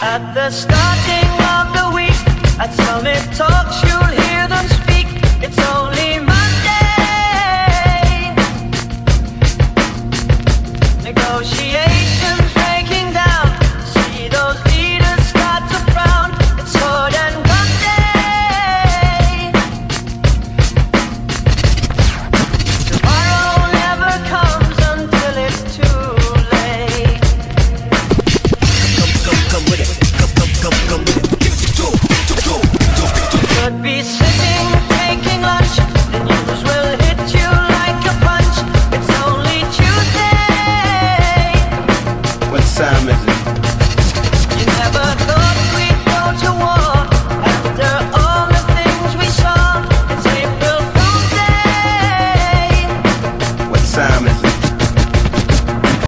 At the starting of the week, at Summit Talks, you'll hear them speak. It's only Monday. Negotiations breaking down. See those leaders start to frown. It's Sword and Gun Day. Tomorrow never comes until it's too late. Come with it. Come with it. Could be sitting, taking lunch. The news will hit you like a punch. It's only Tuesday. What time is it?